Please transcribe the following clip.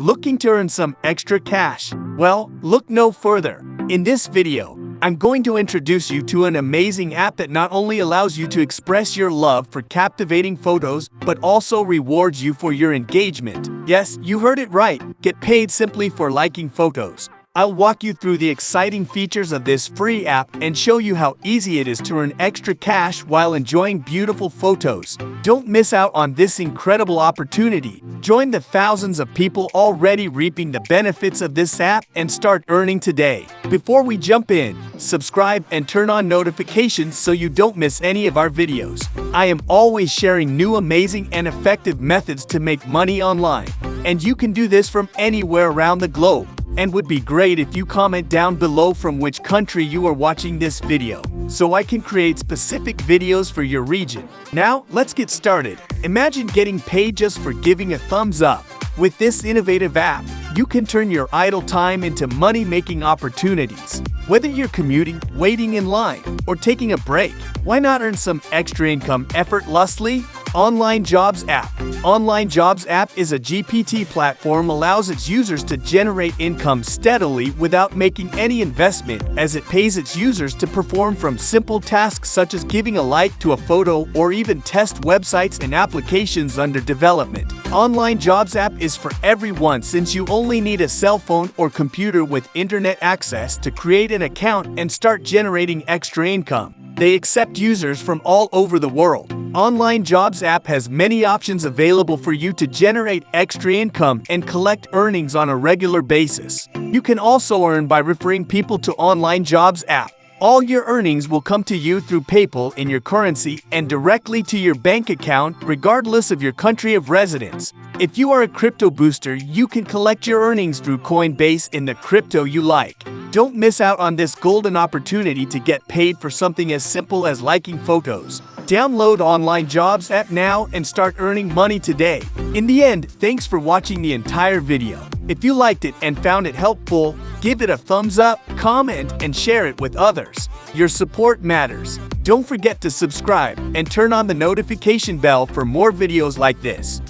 Looking to earn some extra cash? Well, look no further. In this video, I'm going to introduce you to an amazing app that not only allows you to express your love for captivating photos, but also rewards you for your engagement. Yes, you heard it right. Get paid simply for liking photos. I'll walk you through the exciting features of this free app and show you how easy it is to earn extra cash while enjoying beautiful photos. Don't miss out on this incredible opportunity. Join the thousands of people already reaping the benefits of this app and start earning today. Before we jump in, subscribe and turn on notifications so you don't miss any of our videos. I am always sharing new amazing and effective methods to make money online, and you can do this from anywhere around the globe. And would be great if you comment down below from which country you are watching this video, so I can create specific videos for your region. Now, let's get started. Imagine getting paid just for giving a thumbs up. With this innovative app, you can turn your idle time into money-making opportunities. Whether you're commuting, waiting in line, or taking a break, why not earn some extra income effortlessly? Online Jobs App. Online Jobs App is a GPT platform allows its users to generate income steadily without making any investment, as it pays its users to perform from simple tasks such as giving a like to a photo or even test websites and applications under development. Online Jobs App is for everyone since you only need a cell phone or computer with internet access to create an account and start generating extra income. They accept users from all over the world. Online Jobs App has many options available for you to generate extra income and collect earnings on a regular basis. You can also earn by referring people to Online Jobs App. All your earnings will come to you through PayPal in your currency and directly to your bank account regardless of your country of residence. If you are a crypto booster, you can collect your earnings through Coinbase in the crypto you like. Don't miss out on this golden opportunity to get paid for something as simple as liking photos. Download Online Jobs App now and start earning money today. In the end, thanks for watching the entire video. If you liked it and found it helpful, give it a thumbs up, comment, and share it with others. Your support matters. Don't forget to subscribe and turn on the notification bell for more videos like this.